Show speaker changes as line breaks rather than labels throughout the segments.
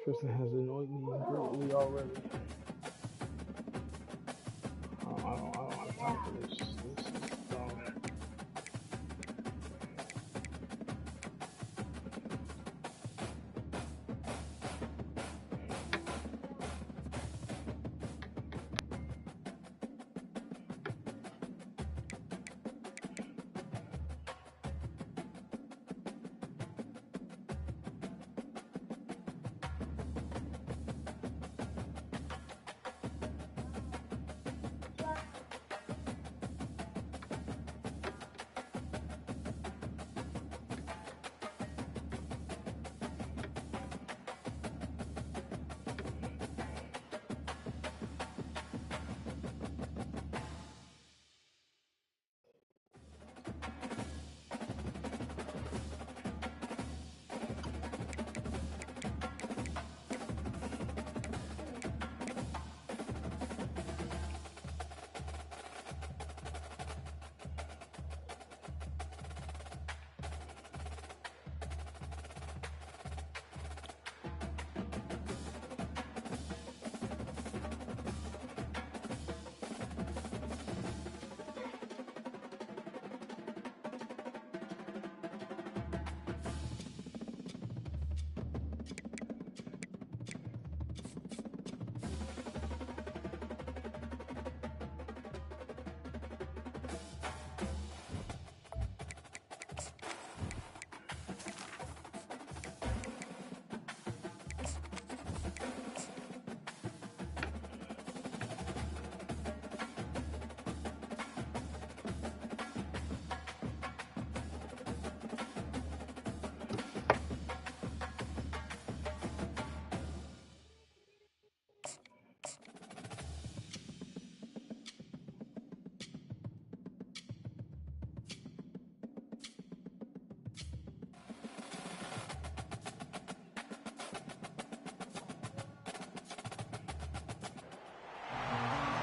person has annoyed me greatly already. I don't have time for this. This is dumb.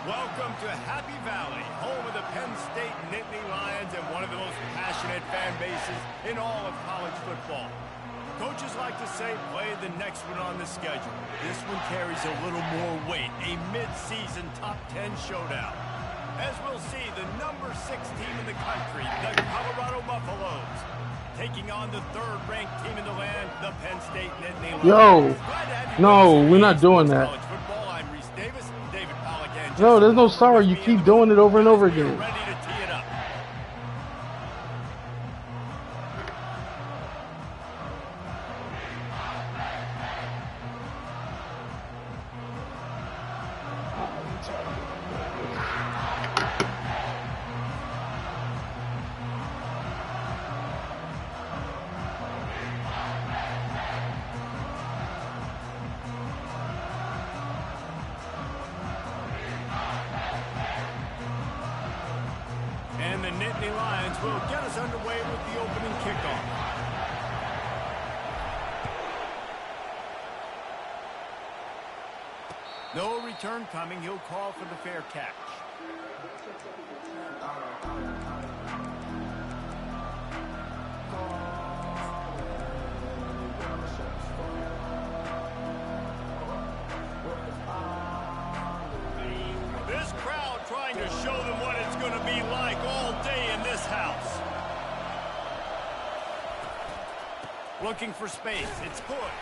Welcome to Happy Valley, home of the Penn State Nittany Lions and one of the most passionate fan bases in all of college football. Coaches like to say, play the next one on the schedule. This one carries a little more weight, a mid-season top 10 showdown. As we'll see, the number 6 team in the country, the Colorado Buffaloes, taking on the third-ranked team in the land, the Penn State Nittany Lions.
Yo, no, we're not doing that. No, there's no sorry. You keep doing it over and over again.
And the Nittany Lions will get us underway with the opening kickoff. No return coming. He'll call for the fair catch. This crowd trying to show them what it's going to be like all day in this house. Looking for space. It's good.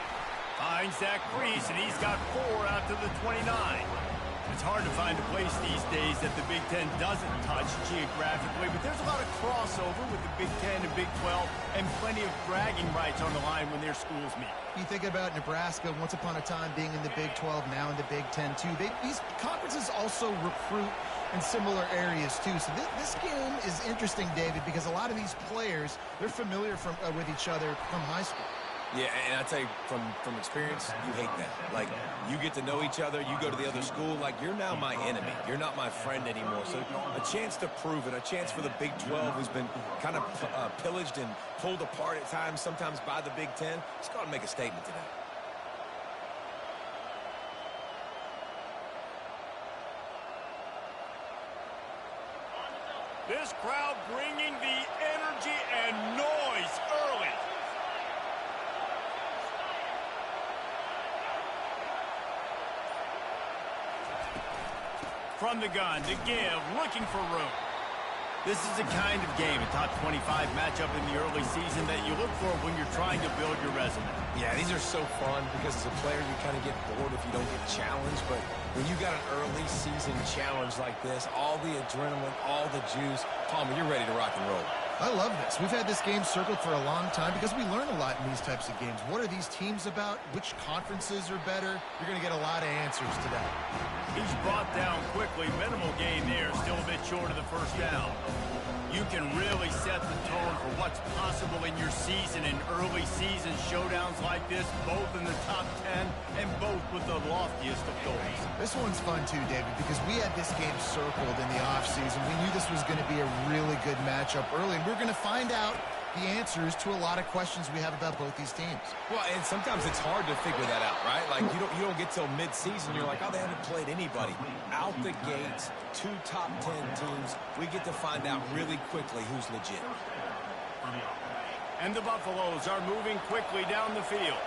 Finds that crease, and he's got 4 out to the 29. It's hard to find a place these days that the Big Ten doesn't touch geographically, but there's a lot of crossover with the Big Ten and Big 12 and plenty of bragging rights on the line when their schools meet.
You think about Nebraska, once upon a time being in the Big 12, now in the Big 10 too. These conferences also recruit in similar areas too. So this game is interesting, David, because a lot of these players, they're familiar with each other from high school.
Yeah, and I tell you, from experience, you hate that. Like, you get to know each other, you go to the other school, like, you're now my enemy. You're not my friend anymore. So a chance to prove it, a chance for the Big 12, who's been kind of pillaged and pulled apart at times, sometimes by the Big 10. Let's go out and make a statement today.
This crowd bringing the energy and noise early. From the gun to give, looking for room. This is the kind of game, a top 25 matchup in the early season that you look for when you're trying to build your resume.
Yeah, these are so fun because as a player, you kind of get bored if you don't get challenged. But when you got an early season challenge like this, all the adrenaline, all the juice, Palmer, you're ready to rock and roll.
I love this. We've had this game circled for a long time because we learn a lot in these types of games. What are these teams about? Which conferences are better? You're going to get a lot of answers to that.
He's brought down quickly. Minimal gain there. Still a bit short of the first down. You can really set the tone for what's possible in your season in early season showdowns like this, both in the top 10 and both with the loftiest of goals.
This one's fun too, David, because we had this game circled in the offseason. We knew this was going to be a really good matchup early, and we're going to find out the answers to a lot of questions we have about both these teams.
Well, and sometimes it's hard to figure that out, right? Like, you don't get till mid-season, you're like, oh, they haven't played anybody. Out the gates, 2 top 10 teams, we get to find out really quickly who's legit.
And the Buffaloes are moving quickly down the field.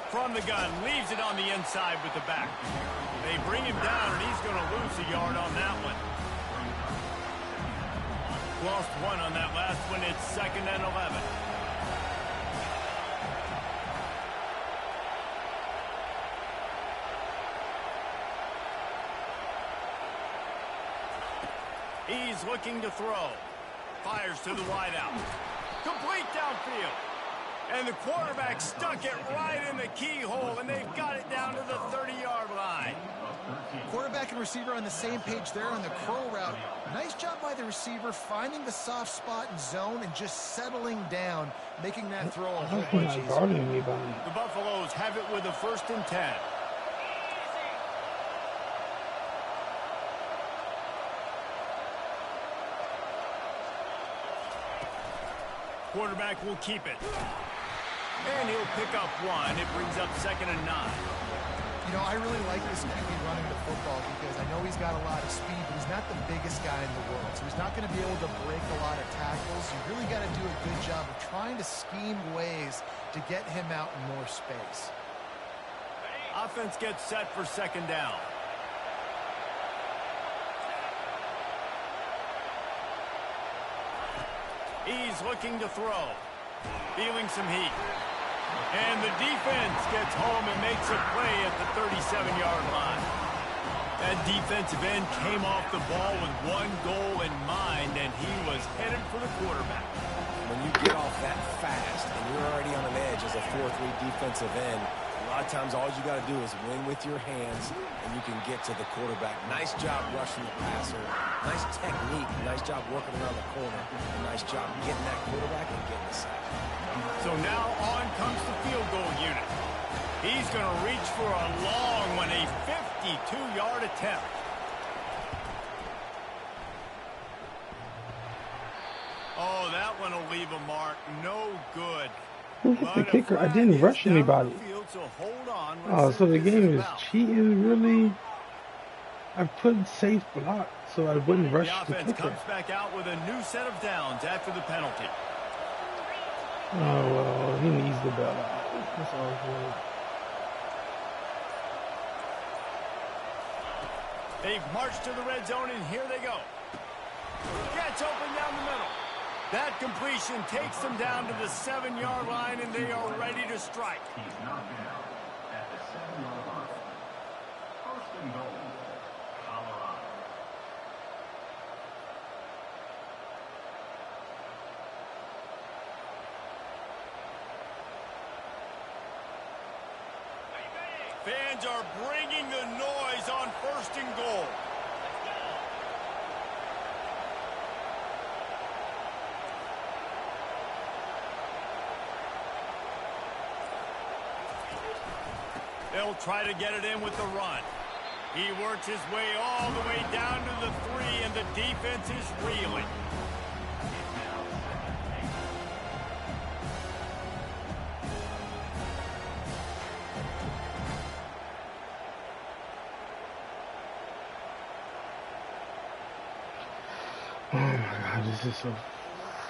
From the gun, leaves it on the inside with the back. They bring him down, and he's going to lose a yard on that one. Lost 1 on that last one. It's 2nd and 11. He's looking to throw. Fires to the wideout. Complete downfield. And the quarterback stuck it right in the keyhole, and they've got it down to the 30-yard line.
Quarterback and receiver on the same page there on the curl route. Nice job by the receiver finding the soft spot in zone and just settling down, making that throw a whole bunch easier.
The Buffaloes have it with a 1st and 10. Quarterback will keep it. And he'll pick up 1. It brings up 2nd and 9.
You know, I really like this QB running the football because I know he's got a lot of speed, but he's not the biggest guy in the world. So he's not going to be able to break a lot of tackles. You really got to do a good job of trying to scheme ways to get him out in more space.
Offense gets set for 2nd down. He's looking to throw. Feeling some heat. And the defense gets home and makes a play at the 37-yard line. That defensive end came off the ball with 1 goal in mind, and he was headed for the quarterback.
When you get off that fast and you're already on an edge as a 4-3 defensive end, a lot of times all you got to do is win with your hands, and you can get to the quarterback. Nice job rushing the passer. Nice technique. Nice job working around the corner. Nice job getting that quarterback and getting the sack.
So now on comes the field goal unit. He's going to reach for a long one, a 52-yard attempt. Oh, that one will leave a mark. No good.
Who hit the kicker? I didn't rush anybody. Oh, so the game is cheating, really? I put safe block so I wouldn't rush the kicker.
The offense comes back out with a new set of downs after the penalty.
Oh, well, he needs the bell out. That's all good.
They've marched to the red zone, and here they go. Gets open down the middle. That completion takes them down to the 7-yard line, and they are ready to strike.
He's knocked out at the 7-yard line. 1st and goal, Colorado.
Fans are bringing the noise on 1st and goal. They'll try to get it in with the run. He works his way all the way down to the 3, and the defense is reeling.
Oh my God, this is so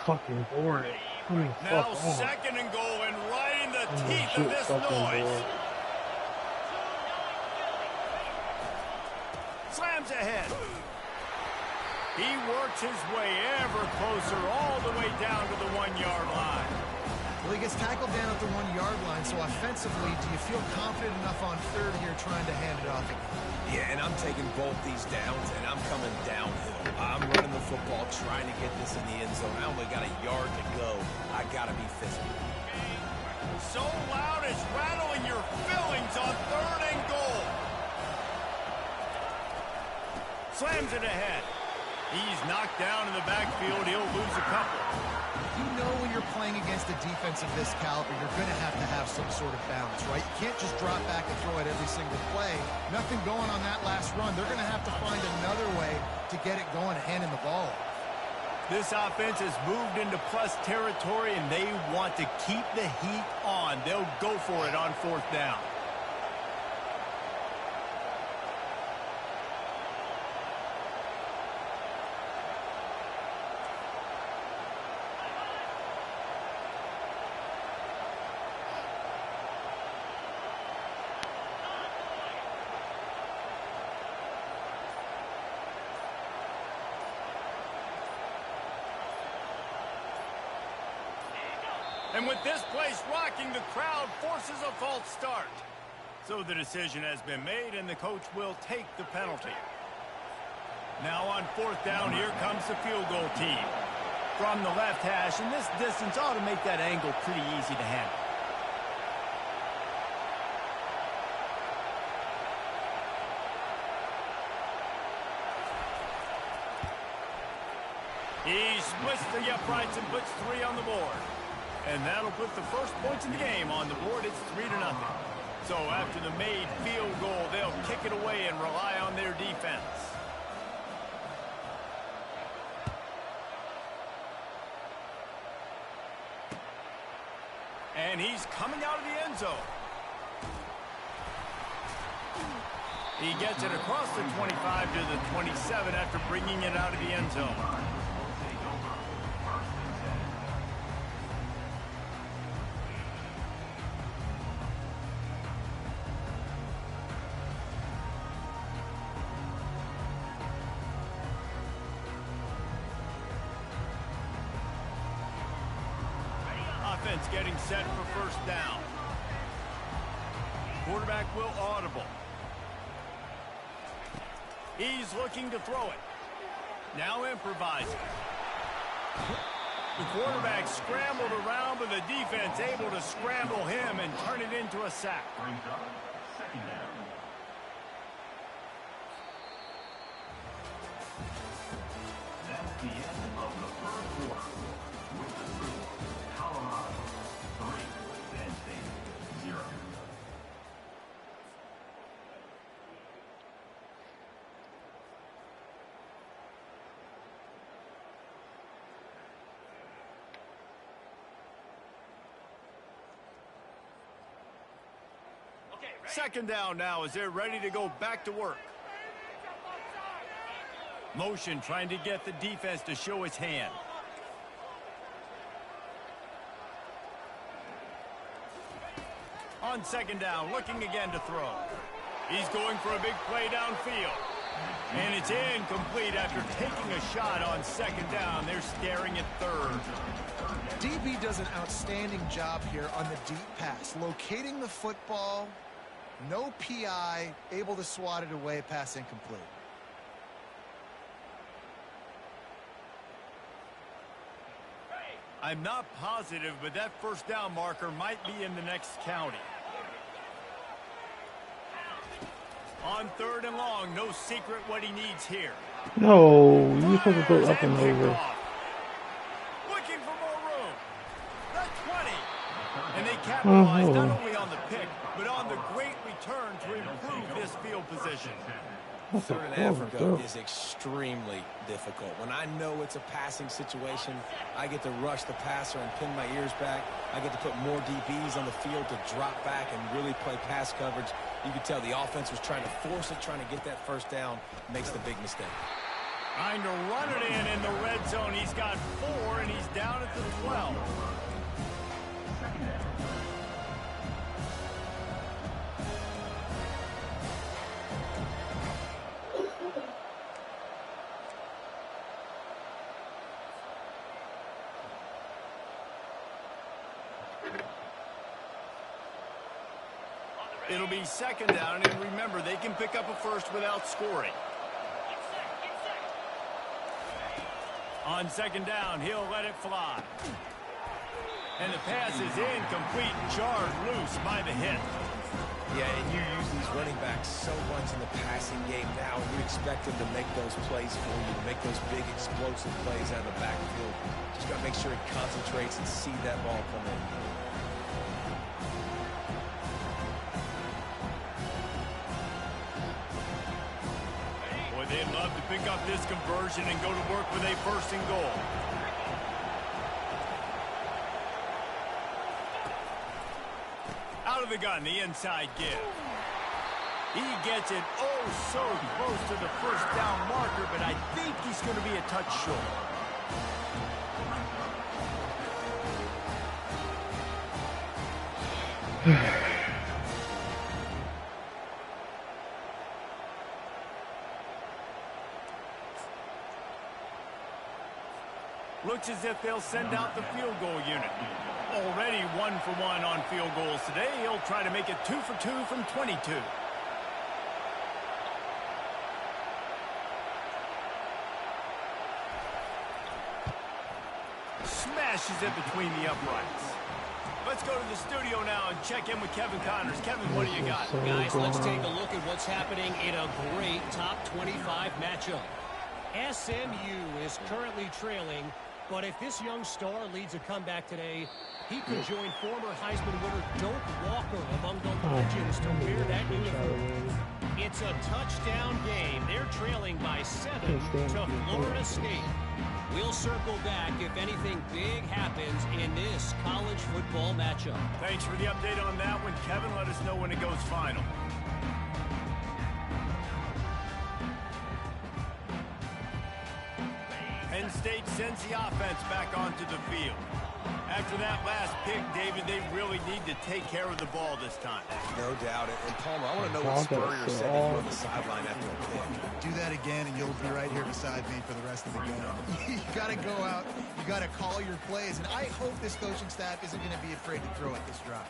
fucking boring. I mean,
Now
fuck on.
second and goal, and right in the
I'm
teeth of
legit
this
fucking
noise.
bored.
Slams ahead. He works his way ever closer all the way down to the 1-yard line.
Well, he gets tackled down at the 1-yard line, so offensively, do you feel confident enough on third here trying to hand it off again?
Yeah, and I'm taking both these downs, and I'm coming downhill. I'm running the football, trying to get this in the end zone. I only got a yard to go. I got to be physical.
So loud it's rattling your fillings on third and goal. Slams it ahead. He's knocked down in the backfield. He'll lose a couple.
You know when you're playing against a defense of this caliber, you're going to have some sort of balance, right? You can't just drop back and throw it every single play. Nothing going on that last run. They're going to have to find another way to get it going, handing the ball.
This offense has moved into plus territory, and they want to keep the heat on. They'll go for it on fourth down. And with this place rocking, the crowd forces a false start. So the decision has been made, and the coach will take the penalty. Now on fourth down, here comes the field goal team. From the left hash, and this distance ought to make that angle pretty easy to handle. He splits the uprights and puts 3 on the board. And that'll put the first points in the game on the board. It's 3-0. So after the made field goal, they'll kick it away and rely on their defense. And he's coming out of the end zone. He gets it across the 25 to the 27 after bringing it out of the end zone. Offense getting set for first down. Quarterback will audible. He's looking to throw it. Now improvising. The quarterback scrambled around, but the defense able to scramble him and turn it into a sack.
Brings up second down. That's the end of the first quarter. With the score, Colorado 3, Penn State 0.
Second down now as they're ready to go back to work. Motion trying to get the defense to show its hand. On second down, looking again to throw. He's going for a big play downfield. And it's incomplete after taking a shot on second down. They're staring at third.
DB does an outstanding job here on the deep pass, locating the football. No PI, able to swat it away, pass incomplete.
I'm not positive, but that first down marker might be in the next county. On third and long, no secret what he needs here.
No, you're supposed to go up and over.
Looking for more room. The 20. And they capitalize not only on the pick, but on the great return to improve this field position.
Third and Africa is extremely difficult. When I know it's a passing situation, I get to rush the passer and pin my ears back. I get to put more DBs on the field to drop back and really play pass coverage. You can tell the offense was trying to force it, trying to get that first down, makes the big mistake.
Trying to run it in the red zone. He's got 4, and he's down at the 12. It'll be second down, and remember, they can pick up a first without scoring. On second down, he'll let it fly. And the pass is incomplete, jarred loose by the hit.
Yeah, and you use these running backs so much in the passing game now, and you expect them to make those plays for you, to make those big explosive plays out of the backfield. Just got to make sure he concentrates and see that ball come in.
They'd love to pick up this conversion and go to work with a first and goal. Out of the gun, the inside give. He gets it oh so close to the first down marker, but I think he's going to be a touch short. Looks as if they'll send out the field goal unit. Already 1 for 1 on field goals today. He'll try to make it 2 for 2 from 22. Smashes it between the uprights. Let's go to the studio now and check in with Kevin Connors. Kevin, what do you got?
Guys, let's take a look at what's happening in a great top 25 matchup. SMU is currently trailing, but if this young star leads a comeback today, he could join former Heisman winner Doak Walker among the legends to wear that uniform. It's a touchdown game. They're trailing by 7 to Florida State. We'll circle back if anything big happens in this college football matchup.
Thanks for the update on that one, Kevin. Let us know when it goes final. Penn State sends the offense back onto the field. After that last pick, David, they really need to take care of the ball this time.
No doubt. And Palmer, I want to know what Spurrier said to you on the sideline after the pick.
Do that again, and you'll be right here beside me for the rest of the game. You got to go out. You got to call your plays. And I hope this coaching staff isn't going to be afraid to throw at this drive.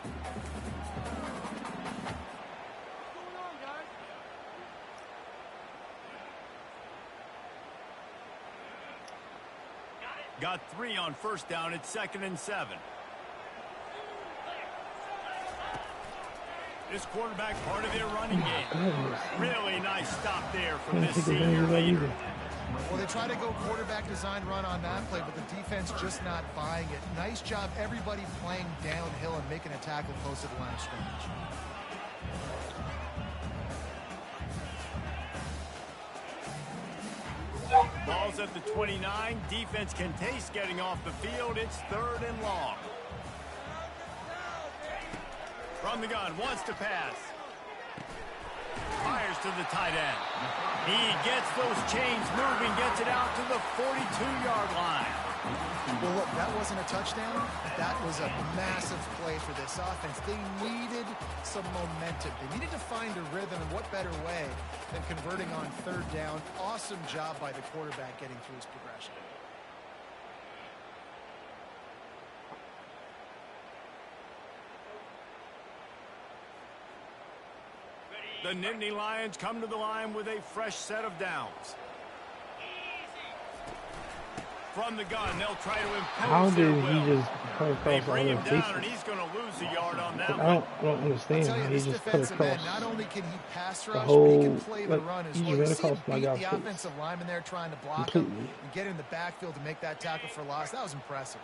Got 3 on first down. It's 2nd and 7. This quarterback part of their running game. Really nice stop there from this senior leader.
Well, they try to go quarterback design run on that play, but the defense just not buying it. Nice job, everybody playing downhill and making a tackle close to the line of scrimmage.
Ball's at the 29. Defense can taste getting off the field. It's 3rd and long. From the gun, wants to pass. Fires to the tight end. He gets those chains moving, gets it out to the 42-yard line.
Well, look, that wasn't a touchdown. That was a massive play for this offense. They needed some momentum. They needed to find a rhythm, and what better way than converting on 3rd down. Awesome job by the quarterback getting through his progression.
The Nittany Lions come to the line with a fresh set of downs. From the gun, they'll try to impose.
How
their
did he
will.
just cut
They
across all
bring
their
him down, and
faces?
he's going to lose a yard on that
I
one.
don't understand
I'll tell
how
you,
he
this
just cut
defensive end,
across
not only can he pass
the
rush, but he can
whole,
play the
like,
run as
he
well.
ran
You see him
across my
beat
guy's
the
face
offensive lineman there trying to block him
completely.
and get in the backfield to make that tackle for loss. That was impressive.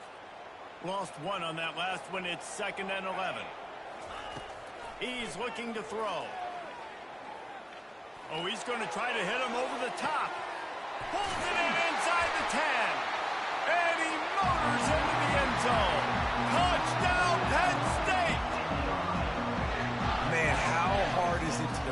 Lost 1 on that last one. It's 2nd and 11. He's looking to throw. Oh, he's going to try to hit him over the top. Pulls it in inside the 10. And he motors into the end zone. Touchdown, Penn State!
Man, how hard is it to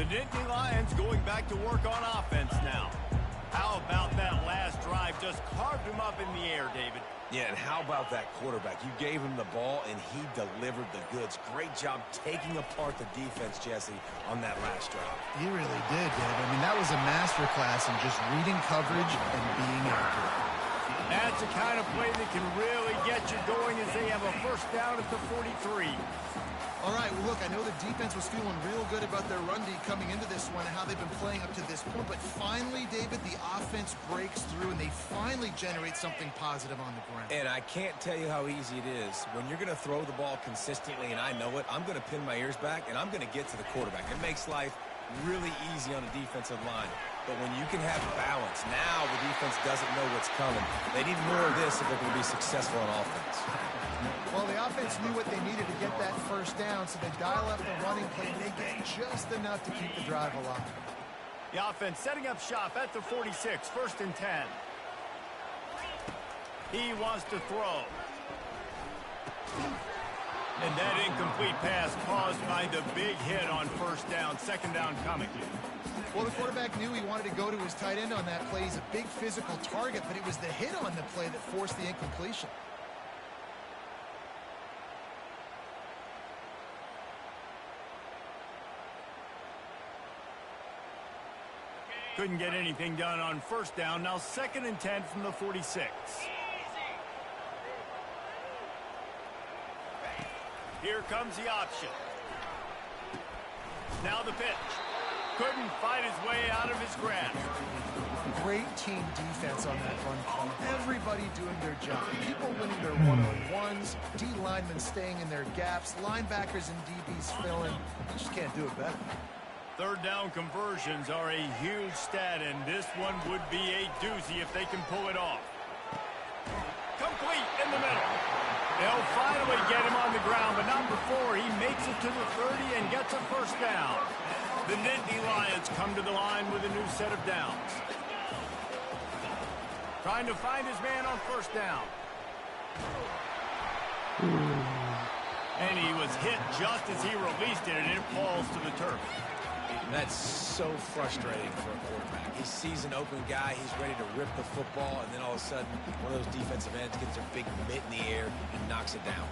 The Nittany Lions going back to work on offense now. How about that last drive? Just carved him up in the air, David.
Yeah, and how about that quarterback? You gave him the ball, and he delivered the goods. Great job taking apart the defense, Jesse, on that last drive.
He really did, Dave. I mean, that was a masterclass in just reading coverage and being accurate.
That's the kind of play that can really get you going as they have a first down at the 43.
All right, well, look, I know the defense was feeling real good about their run D coming into this one and how they've been playing up to this point, but finally, David, the offense breaks through and they finally generate something positive on the ground.
And I can't tell you how easy it is. When you're going to throw the ball consistently, and I know it, I'm going to pin my ears back, and I'm going to get to the quarterback. It makes life really easy on the defensive line. But when you can have balance, now the defense doesn't know what's coming. They need more of this if they're going to be successful on offense.
Well, the offense knew what they needed to get that first down, so they dial up the running play, and they get just enough to keep the drive alive.
The offense setting up shop at the 46, first and 10. He wants to throw. And that incomplete pass caused by the big hit on first down, second down coming.
Well, the quarterback knew he wanted to go to his tight end on that play. He's a big physical target, but it was the hit on the play that forced the incompletion.
Couldn't get anything done on first down. Now second and 10 from the 46. Here comes the option. Now the pitch. Couldn't fight his way out of his grasp.
Great team defense on that run play. Everybody doing their job. People winning their one-on-ones, D linemen staying in their gaps, linebackers and DBs filling. You just can't do it better.
Third down conversions are a huge stat, and this one would be a doozy if they can pull it off. Complete in the middle. They'll finally get him on the ground, but not before he makes it to the 30 and gets a first down. The Nittany Lions come to the line with a new set of downs. Trying to find his man on first down. And he was hit just as he released it, and it falls to the turf.
That's so frustrating for a quarterback. He sees an open guy, he's ready to rip the football, and then all of a sudden, one of those defensive ends gets their big mitt in the air and knocks it down.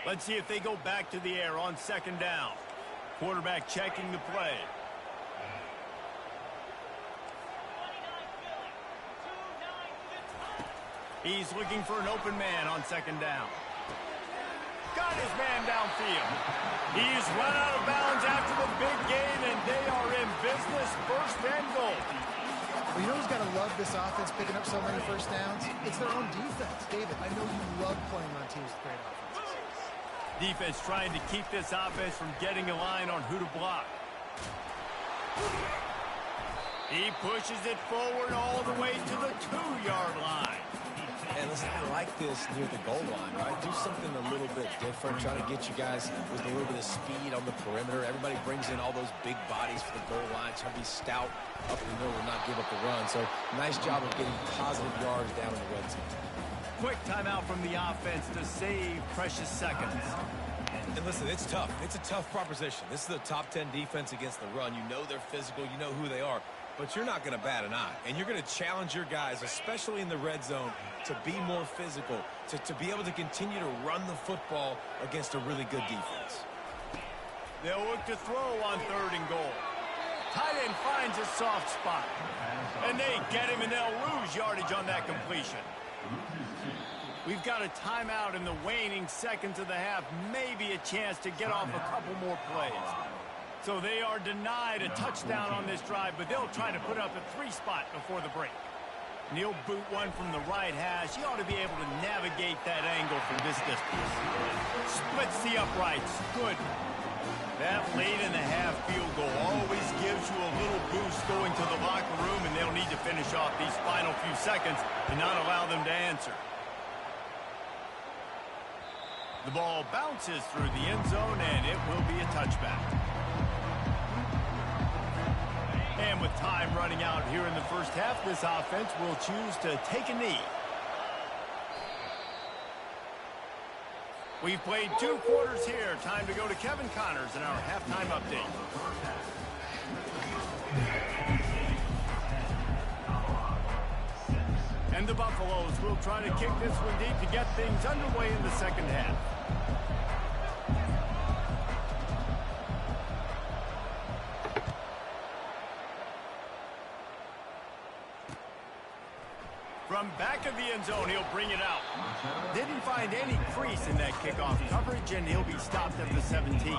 Let's see if they go back to the air on second down. Quarterback checking the play. He's looking for an open man on second down. Got his man downfield. He's run out of bounds after the big gain, and they are in business, first and goal.
Well, you know who's got to love this offense picking up so many first downs? It's their own defense. David, I know you love playing on teams with great offenses.
Defense trying to keep this offense from getting a line on who to block. He pushes it forward all the way to the 2-yard line.
And listen, I like this near the goal line, right? Do something a little bit different. Try to get you guys with a little bit of speed on the perimeter. Everybody brings in all those big bodies for the goal line. Try to be stout up in the middle and not give up the run. So nice job of getting positive yards down in the red zone.
Quick timeout from the offense to save precious seconds.
And listen, it's tough. It's a tough proposition. This is a top 10 defense against the run. You know they're physical. You know who they are. But you're not going to bat an eye. And you're going to challenge your guys, especially in the red zone, to be more physical, to be able to continue to run the football against a really good defense.
They'll look to throw on third and goal. Tight end finds a soft spot. And they get him, and they'll lose yardage on that completion. We've got a timeout in the waning seconds of the half. Maybe a chance to get off a couple more plays. So they are denied a touchdown on this drive, but they'll try to put up a 3-spot before the break. And he'll boot one from the right hash. He ought to be able to navigate that angle from this distance. Splits the uprights. Good. That late in the half field goal always gives you a little boost going to the locker room, and they'll need to finish off these final few seconds and not allow them to answer. The ball bounces through the end zone, and it will be a touchback. And with time running out here in the first half, this offense will choose to take a knee. We've played 2 quarters here. Time to go to Kevin Connors in our halftime update. And the Buffaloes will try to kick this one deep to get things underway in the second half. From back of the end zone, he'll bring it out. Didn't find any crease in that kickoff coverage, and he'll be stopped at the 17.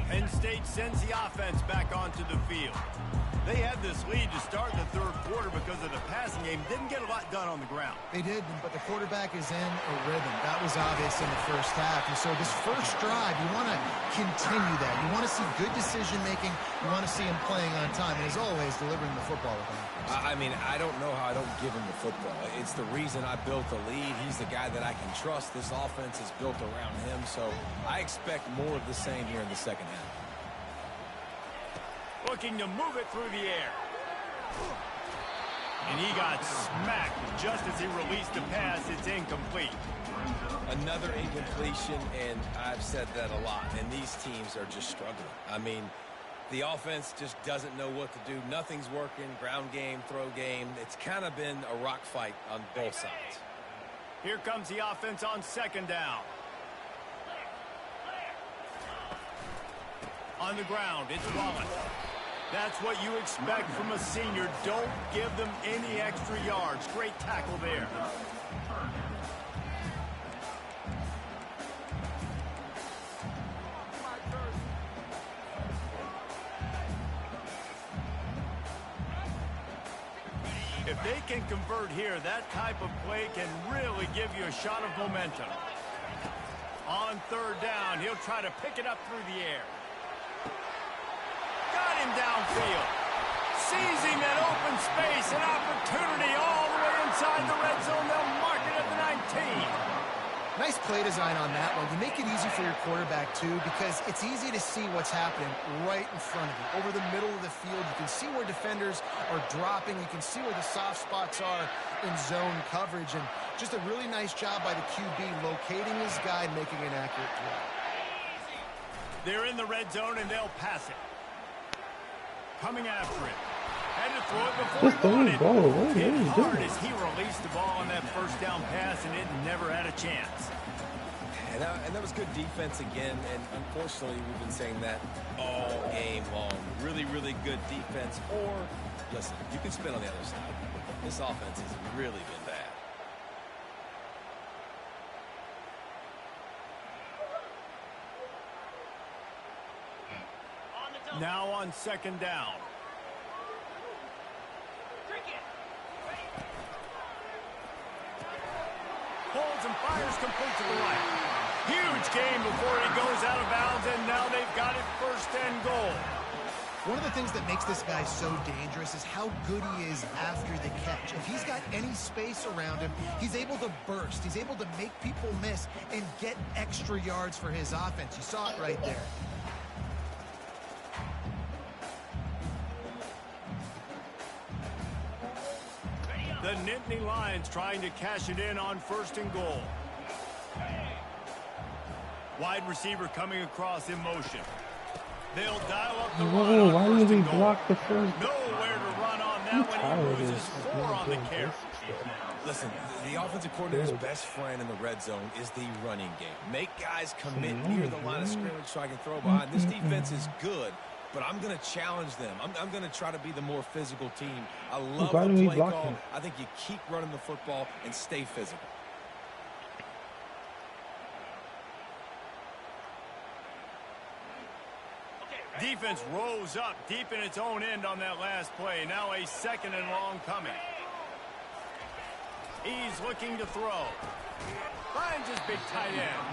Penn State sends the offense back onto the field. They had this lead to start the third quarter because of the passing game. Didn't get a lot done on the ground.
They did, but the quarterback is in a rhythm. That was obvious in the first half. And so this first drive, you want to continue that. You want to see good decision-making. You want to see him playing on time. And as always, delivering the football with him.
I mean, I don't know how I don't give him the football. It's the reason I built the lead. He's the guy that I can trust. This offense is built around him. So I expect more of the same here in the second half.
Looking to move it through the air. And he got smacked just as he released the pass. It's incomplete.
Another incompletion, and I've said that a lot. And these teams are just struggling. I mean, the offense just doesn't know what to do. Nothing's working. Ground game, throw game. It's kind of been a rock fight on both sides.
Here comes the offense on second down. On the ground, it's Wallace. That's what you expect from a senior. Don't give them any extra yards. Great tackle there. If they can convert here, that type of play can really give you a shot of momentum. On third down, he'll try to pick it up through the air. Got him downfield. Seizing that open space, an opportunity all the way inside the red zone. They'll mark it at the 19.
Nice play design on that one. You make it easy for your quarterback, too, because it's easy to see what's happening right in front of you. Over the middle of the field, you can see where defenders are dropping. You can see where the soft spots are in zone coverage. And just a really nice job by the QB locating his guy and making an accurate throw.
They're in the red zone, and they'll pass it. Coming after it. Had to throw it before
Just throw the ball. What are you
hard
doing?
as he released the ball on that first down pass, and it never had a chance.
And that was good defense again, and unfortunately we've been saying that all game long. Really, really good defense. Or, listen, you can spin on the other side. This offense has really been bad.
Now on second down. Holds and fires complete to the right. Huge gain before he goes out of bounds, and now they've got it first and goal.
One of the things that makes this guy so dangerous is how good he is after the catch. If he's got any space around him, he's able to burst. He's able to make people miss and get extra yards for his offense. You saw it right there.
The Nittany Lions trying to cash it in on first and goal. Wide receiver coming across in motion. They'll dial up the run on
Why
first
did we
and goal.
block the first?
Nowhere to run on that one. He loses 4 on the carry.
Listen, the offensive coordinator's best friend in the red zone is the running game. Make guys commit near the line of scrimmage so I can throw behind. This defense is good, but I'm going to challenge them. I'm going to try to be the more physical team. I love the play call. I think you keep running the football and stay physical.
Defense rose up deep in its own end on that last play. Now a second and long coming. He's looking to throw. Finds his big tight end.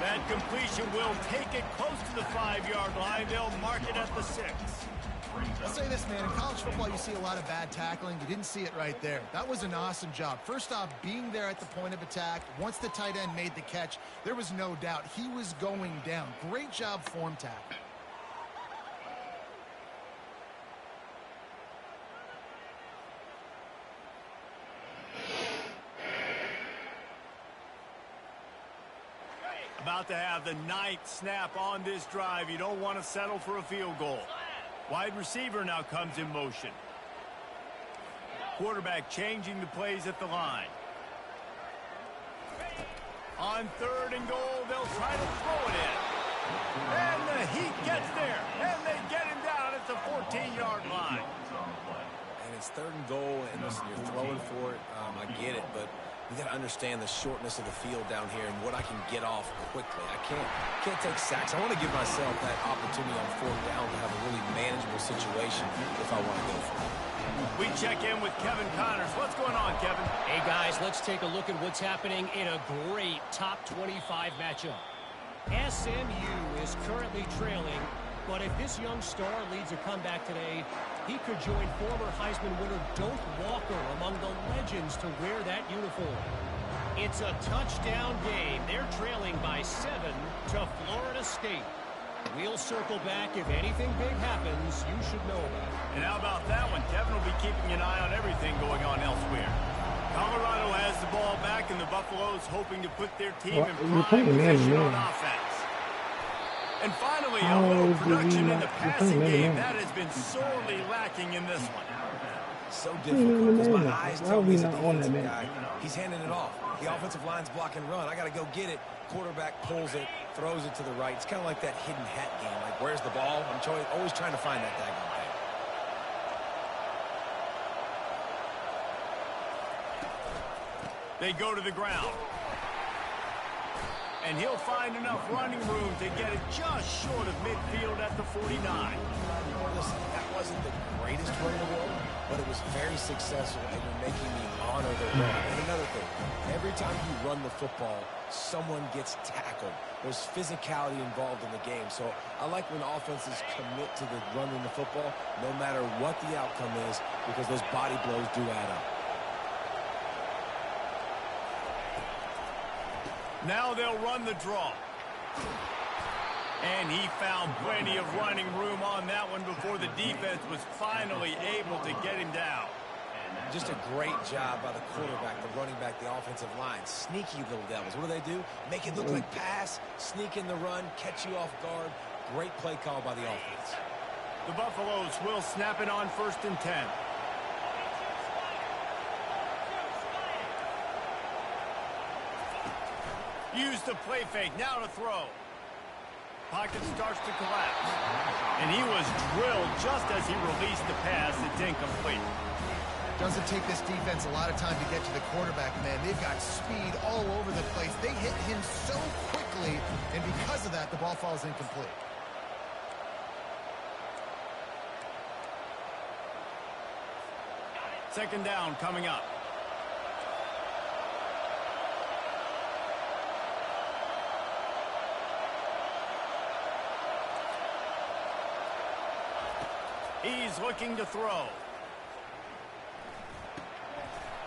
That completion will take it close to the 5-yard line. They'll mark it at the 6.
I'll say this, man. In college football, you see a lot of bad tackling. You didn't see it right there. That was an awesome job. First off, being there at the point of attack. Once the tight end made the catch, there was no doubt he was going down. Great job form tackle.
About to have the 9th snap on this drive. You don't want to settle for a field goal. Wide receiver now comes in motion. Quarterback changing the plays at the line. On 3rd and goal, they'll try to throw it in. And the Heat gets there. And they get him down at the 14-yard line.
And it's 3rd and goal, and listen, you're throwing for it. I get it, but you got to understand the shortness of the field down here and what I can get off quickly. I can't take sacks. I want to give myself that opportunity on 4th down to have a really manageable situation if I want to go for it.
We check in with Kevin Connors. What's going on, Kevin?
Hey, guys, let's take a look at what's happening in a great top 25 matchup. SMU is currently trailing, but if this young star leads a comeback today, he could join former Heisman winner Doak Walker among the legends to wear that uniform. It's a touchdown game. They're trailing by 7 to Florida State. We'll circle back. If anything big happens, you should know about it.
And how about that one? Kevin will be keeping an eye on everything going on elsewhere. Colorado has the ball back, and the Buffaloes hoping to put their team in prime position on offense. And finally, a little production in the passing game. That has been sorely lacking in this one.
So difficult because my eyes tell me he's a defensive guy. He's handing it off. The offensive line's block and run. I got to go get it. Quarterback pulls it, throws it to the right. It's kind of like that hidden hat game. Like, where's the ball? I'm always trying to find that daggone thing.
They go to the ground. And he'll find enough running room to get it just short of midfield at the 49.
Listen, that wasn't the greatest run in the world, but it was very successful, and you're making me honor the run. And another thing, every time you run the football, someone gets tackled. There's physicality involved in the game. So I like when offenses commit to the running the football, no matter what the outcome is, because those body blows do add up.
Now they'll run the draw. And he found plenty of running room on that one before the defense was finally able to get him down.
Just a great job by the quarterback, the running back, the offensive line. Sneaky little devils. What do? Make it look like pass, sneak in the run, catch you off guard. Great play call by the offense.
The Buffaloes will snap it on 1st and 10. Use the play fake. Now to throw. Pocket starts to collapse. And he was drilled just as he released the pass. It's incomplete.
Doesn't take this defense a lot of time to get to the quarterback, man. They've got speed all over the place. They hit him so quickly, and because of that, the ball falls incomplete.
Second down coming up. He's looking to throw.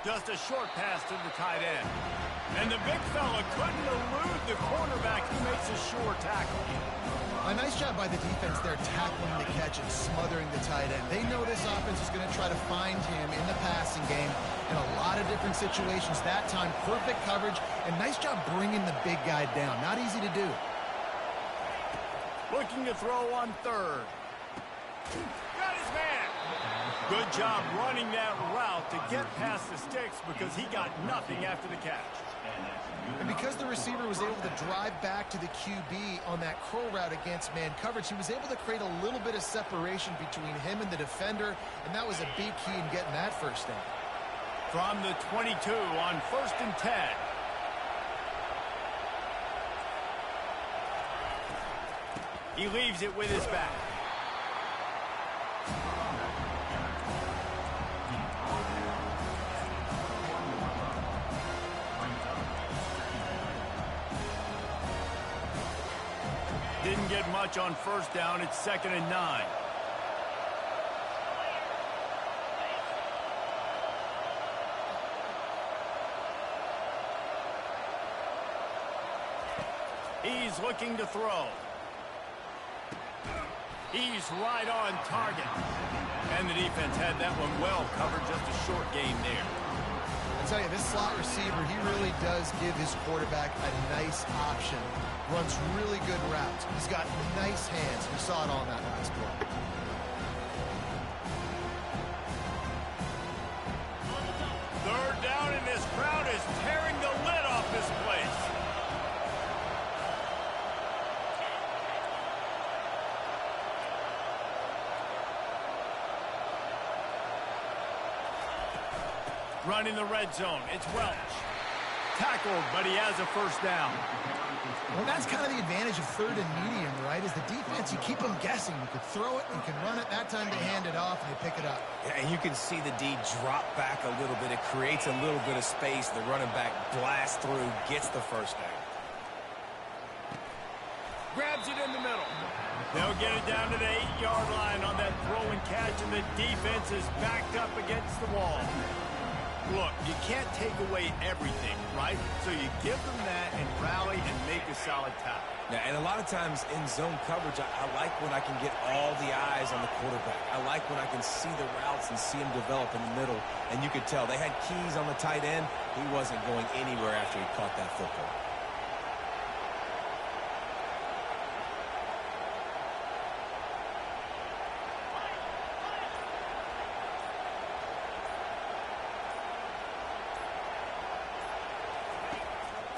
Just a short pass to the tight end. And the big fella couldn't elude the cornerback. He makes a sure tackle.
A nice job by the defense there tackling the catch and smothering the tight end. They know this offense is going to try to find him in the passing game in a lot of different situations. That time, perfect coverage, and nice job bringing the big guy down. Not easy to do.
Looking to throw on 3rd. Got his man. Good job running that route to get past the sticks because he got nothing after the catch.
And because the receiver was able to drive back to the QB on that curl route against man coverage, he was able to create a little bit of separation between him and the defender, and that was a big key in getting that first down.
From the 22 on 1st and 10. He leaves it with his back. Didn't get much on 1st down. It's 2nd and 9. He's looking to throw. He's right on target. And the defense had that one well covered, just a short gain there.
I tell you, this slot receiver, he really does give his quarterback a nice option. Runs really good routes. He's got nice hands. We saw it on that last play.
Third down, and this crowd is tearing the lid off this place. Running the red zone. It's Welch. Tackled, but he has a first down.
Well, that's kind of the advantage of third and medium, right? Is the defense, you keep them guessing. You can throw it, you can run it. That time they hand it off and they pick it up.
Yeah, and you can see the D drop back a little bit. It creates a little bit of space. The running back blasts through, gets the first down.
Grabs it in the middle. They'll get it down to the 8-yard line on that throw and catch, and the defense is backed up against the wall. Look, you can't take away everything, right? So you give them that and rally and make a solid tackle.
Yeah, and a lot of times in zone coverage, I like when I can get all the eyes on the quarterback. I like when I can see the routes and see him develop in the middle. And you could tell they had keys on the tight end. He wasn't going anywhere after he caught that football.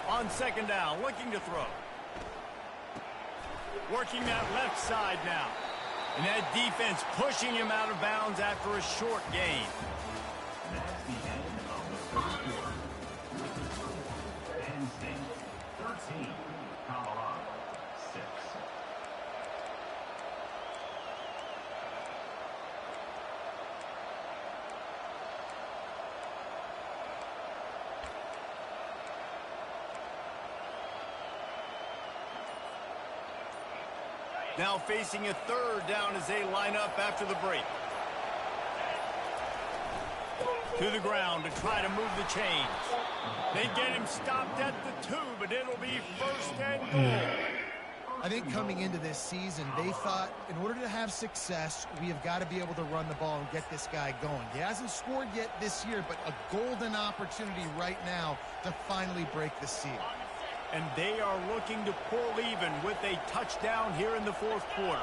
On second down, looking to throw. Working that left side now. And that defense pushing him out of bounds after a short gain.
That's the end of the first quarter. Penn State 13, Colorado 6.
Now facing a third down as they line up after the break. To the ground to try to move the chains. They get him stopped at the 2, but it'll be first and goal.
I think coming into this season, they thought in order to have success, we have got to be able to run the ball and get this guy going. He hasn't scored yet this year, but a golden opportunity right now to finally break the seal.
And they are looking to pull even with a touchdown here in the fourth quarter.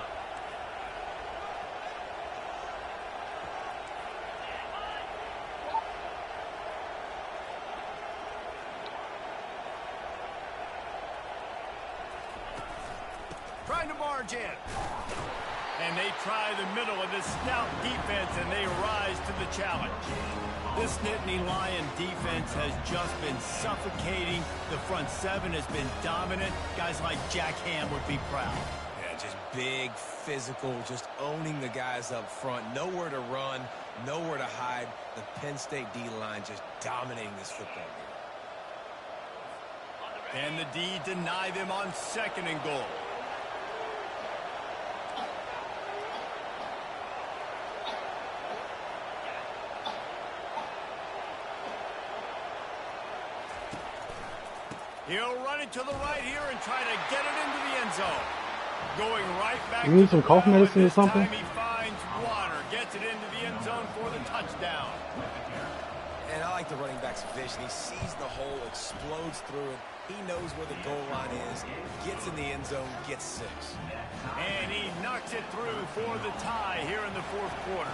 Trying to barge in. And they try the middle of this stout defense, and they rise to the challenge. This Nittany Lion defense has just been suffocating. The front seven has been dominant. Guys like Jack Ham would be proud.
Yeah, just big, physical, just owning the guys up front. Nowhere to run, nowhere to hide. The Penn State D-line just dominating this football game.
And the D deny them on second and goal. He'll run it to the right here and try to get it into the end zone. Going right back.
You need some cough medicine or something?
Time he finds water, gets it into the end zone for the touchdown.
And I like the running back's vision. He sees the hole, explodes through it. He knows where the goal line is, gets in the end zone, gets 6.
And he knocks it through for the tie here in the fourth quarter.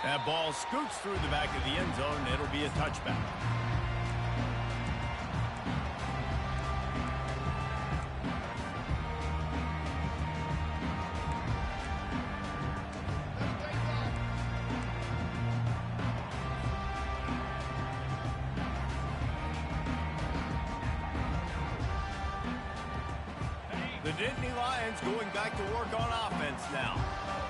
That ball scoots through the back of the end zone, and it'll be a touchback. The Nittany Lions going back to work on offense now.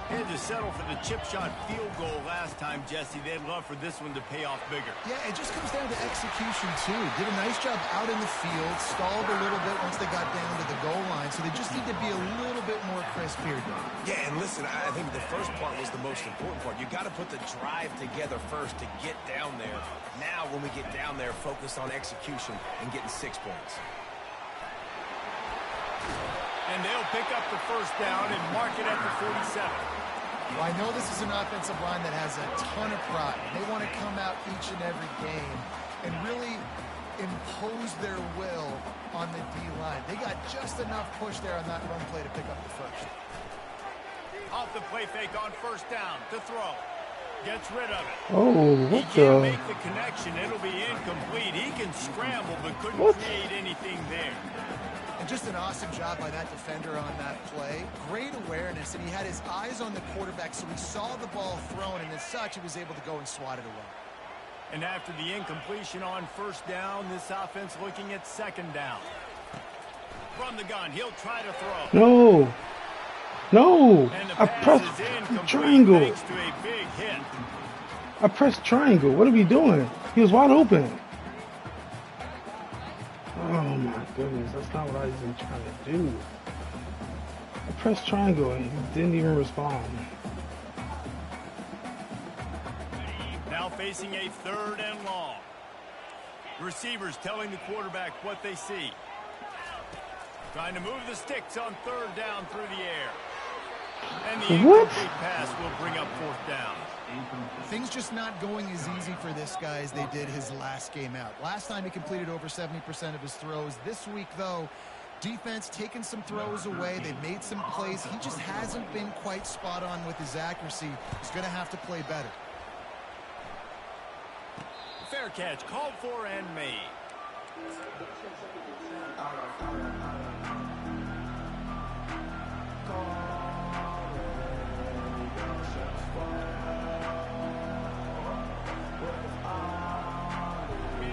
He had to settle for the chip shot field goal last time, Jesse. They'd love for this one to pay off bigger.
Yeah, it just comes down to execution, too. Did a nice job out in the field, stalled a little bit once they got down to the goal line, so they just need to be a little bit more crisp here, Dave.
Yeah, and listen, I think the first part was the most important part. You got to put the drive together first to get down there. Now, when we get down there, focus on execution and getting 6 points.
And they'll pick up the first down and mark it at the 47.
Well, I know this is an offensive line that has a ton of pride. They want to come out each and every game and really impose their will on the D-line. They got just enough push there on that run play to pick up the first.
Off the play fake on first down to throw. Gets rid of it.
Oh, what
He can't
the?
make the connection. It'll be incomplete. He can scramble but couldn't create anything there.
And just an awesome job by that defender on that play. Great awareness, and he had his eyes on the quarterback, so he saw the ball thrown, and as such, he was able to go and swat it away.
And after the incompletion on first down, this offense looking at second down. From the gun, he'll try to throw.
No. No.
And the
I
pass
pressed
is incomplete
triangle.
thanks to a big hit.
I pressed triangle. What are we doing? He was wide open. Oh my goodness, that's not what I was even trying to do. I pressed triangle and he didn't even respond.
Now facing a third and long. Receivers telling the quarterback what they see. Trying to move the sticks on third down through the air. And the incomplete pass will bring up fourth down.
Things just not going as easy for this guy as they did his last game out. Last time he completed over 70% of his throws. This week, though, defense taking some throws away. They've made some plays. He just hasn't been quite spot on with his accuracy. He's going to have to play better.
Fair catch called for and made.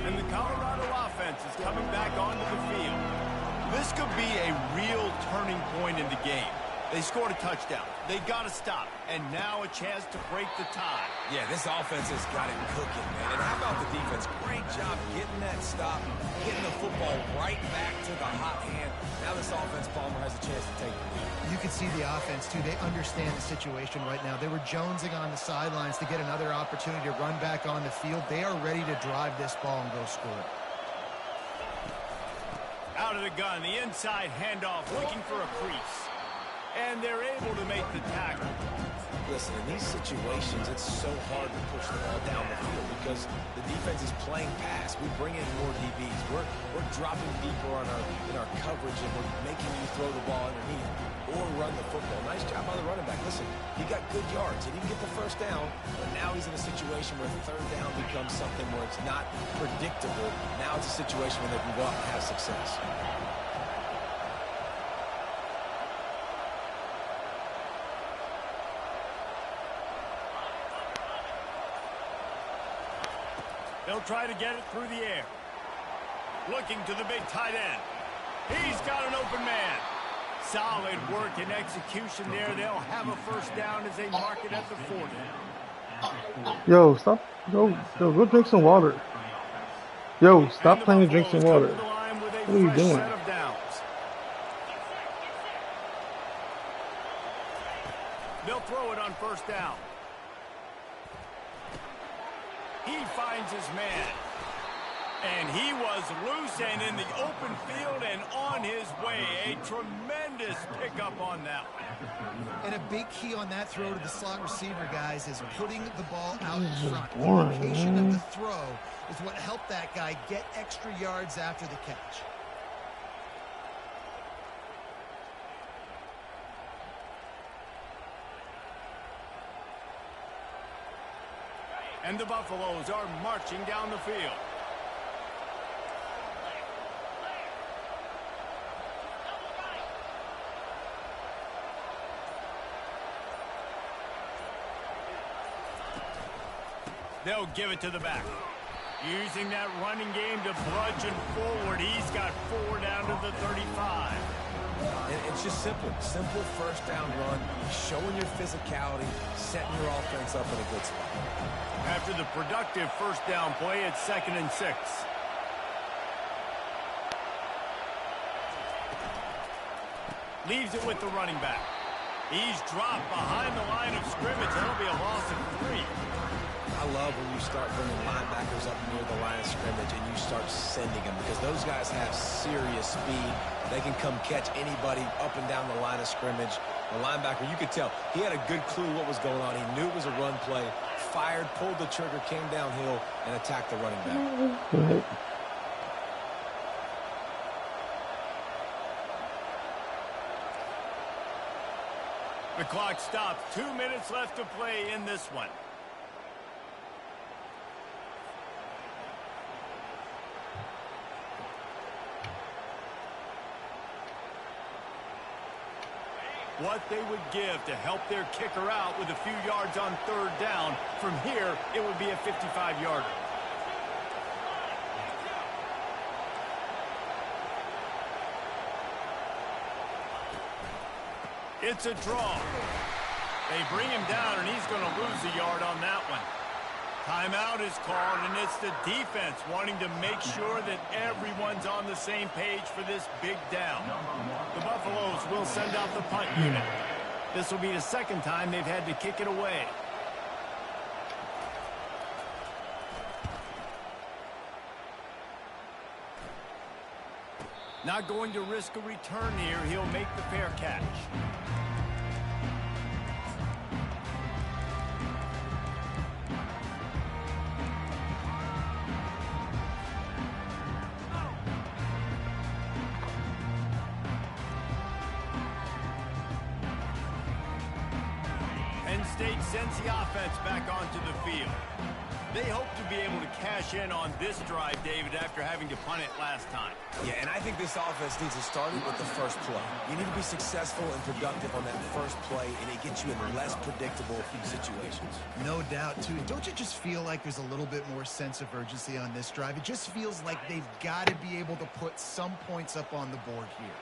And the Colorado offense is coming back onto the field. This could be a real turning point in the game. They scored a touchdown. They got to stop. And now a chance to break the tie.
Yeah, this offense has got it cooking, man. And how about the defense? Great job getting that stop, getting the football right back to the hot hand. Now this offense, Palmer, has a chance to take the lead.
You can see the offense, too. They understand the situation right now. They were jonesing on the sidelines to get another opportunity to run back on the field. They are ready to drive this ball and go score it.
Out of the gun, the inside handoff, looking for a crease. And they're able to make the tackle.
Listen, in these situations, it's so hard to push the ball down the field because the defense is playing pass. We bring in more DBs. We're dropping deeper in our coverage, and we're making you throw the ball underneath or run the football. Nice job by the running back. Listen, he got good yards. He didn't get the first down, but now he's in a situation where third down becomes something where it's not predictable. Now it's a situation where they can go out and have success.
They'll try to get it through the air. Looking to the big tight end. He's got an open man. Solid work and execution there. They'll have a first down as they mark it at the 40.
Yo, stop. Go drink some water. Yo, stop playing and drink some water. What are you doing?
They'll throw it on first down. He finds his man. And he was loose and in the open field and on his way. A tremendous pickup on that one.
And a big key on that throw to the slot receiver, guys, is putting the ball out in front. The
Boring,
location
man.
of the throw is what helped that guy get extra yards after the catch.
And the Buffaloes are marching down the field. They'll give it to the back. Using that running game to bludgeon forward. He's got 4 down to the 35.
And it's just simple first down run, showing your physicality, setting your offense up in a good spot.
After the productive first down play, it's 2nd and 6. Leaves it with the running back. He's dropped behind the line of scrimmage. That'll be a loss of 3.
I love when you start bringing linebackers up near the line of scrimmage and you start sending them, because those guys have serious speed. They can come catch anybody up and down the line of scrimmage. The linebacker, you could tell, he had a good clue what was going on. He knew it was a run play, fired, pulled the trigger, came downhill, and attacked the running back.
The clock stops. 2 minutes left to play in this one. What they would give to help their kicker out with a few yards on 3rd down. From here, it would be a 55-yarder. It's a draw. They bring him down, and he's going to lose a yard on that one. Timeout is called, and it's the defense wanting to make sure that everyone's on the same page for this big down. The Buffaloes will send out the punt unit. This will be the 2nd time they've had to kick it away. Not going to risk a return here. He'll make the fair catch. Penn State sends the offense back onto the field. They hope to be able to cash in on this drive, David, after having to punt it last time.
Yeah, and I think this offense needs to start it with the first play. You need to be successful and productive on that first play, and it gets you in less predictable situations.
No doubt, too. Don't you just feel like there's a little bit more sense of urgency on this drive? It just feels like they've got to be able to put some points up on the board here.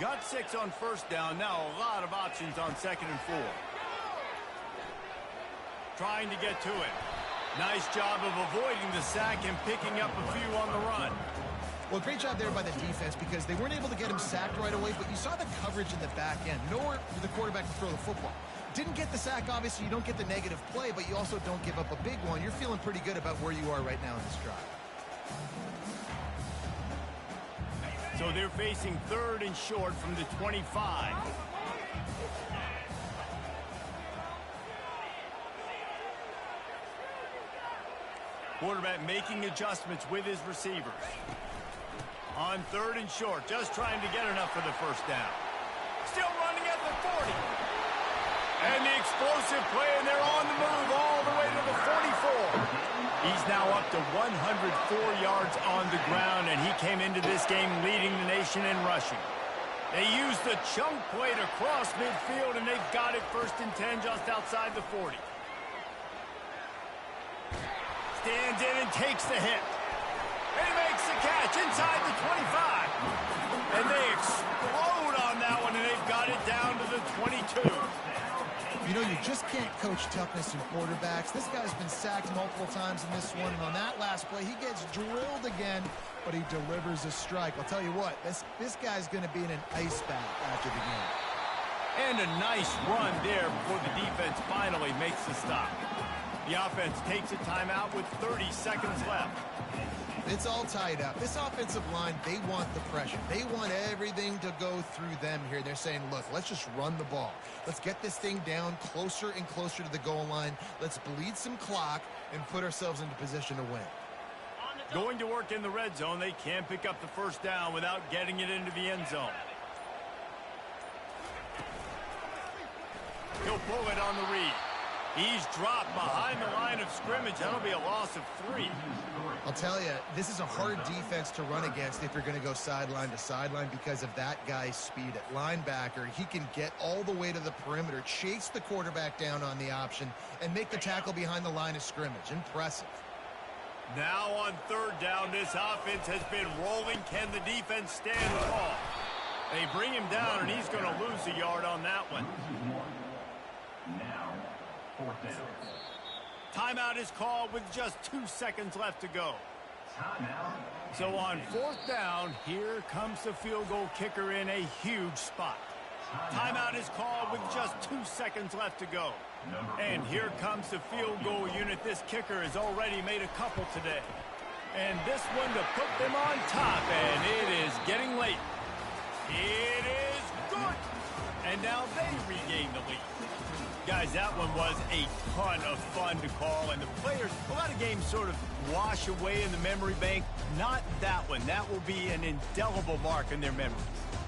Got 6 on 1st down. Now a lot of options on 2nd and 4. Trying to get to it. Nice job of avoiding the sack and picking up a few on the run.
Well, great job there by the defense, because they weren't able to get him sacked right away, but you saw the coverage in the back end. Nowhere for the quarterback to throw the football. Didn't get the sack, obviously. You don't get the negative play, but you also don't give up a big one. You're feeling pretty good about where you are right now in this drive.
So they're facing 3rd and short from the 25. Quarterback making adjustments with his receivers. On 3rd and short, just trying to get enough for the first down. Still running at the 40. And the explosive play, and they're on the move all the way to the 44. He's now up to 104 yards on the ground, and he came into this game leading the nation in rushing. They used the chunk play to cross midfield, and they've got it 1st and 10 just outside the 40. Stands in and takes the hit. And he makes the catch inside the 25. And they explode on that one, and they've got it down to the 22.
You know, you just can't coach toughness in quarterbacks. This guy's been sacked multiple times in this one, and on that last play, he gets drilled again, but he delivers a strike. I'll tell you what, this guy's going to be in an ice bath after the game.
And a nice run there before the defense finally makes the stop. The offense takes a timeout with 30 seconds left.
It's all tied up. This offensive line, they want the pressure. They want everything to go through them here. They're saying, look, let's just run the ball. Let's get this thing down closer and closer to the goal line. Let's bleed some clock and put ourselves into position to win.
Going to work in the red zone. They can pick up the first down without getting it into the end zone. He'll pull it on the read. He's dropped behind the line of scrimmage. That'll be a loss of 3.
I'll tell you, this is a hard defense to run against if you're going to go sideline to sideline because of that guy's speed at linebacker. He can get all the way to the perimeter, chase the quarterback down on the option, and make the tackle behind the line of scrimmage. Impressive.
Now on 3rd down, this offense has been rolling. Can the defense stand tall? They bring him down, and he's going to lose a yard on that one.
Now, 4th down.
Timeout is called with just 2 seconds left to go.
Timeout.
So on 4th down, here comes the field goal kicker in a huge spot. Timeout is called with just 2 seconds left to go. And here comes the field goal unit. This kicker has already made a couple today. And this one to put them on top, and it is getting late. It is good. And now they regain the lead. Guys, that one was a ton of fun to call, and the players, a lot of games sort of wash away in the memory bank. Not that one. That will be an indelible mark in their memories.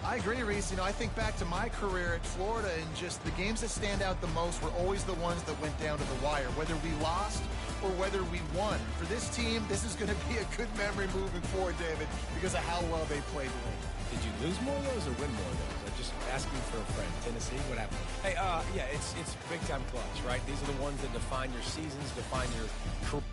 I agree, Reese. You know, I think back to my career at Florida, and just the games that stand out the most were always the ones that went down to the wire, whether we lost or whether we won. For this team, this is going to be a good memory moving forward, David, because of how well they played today.
Did you lose more of those or win more of those? I'm just asking for a friend. Tennessee, what happened? Hey, yeah, it's big-time clutch, right? These are the ones that define your seasons, define your career.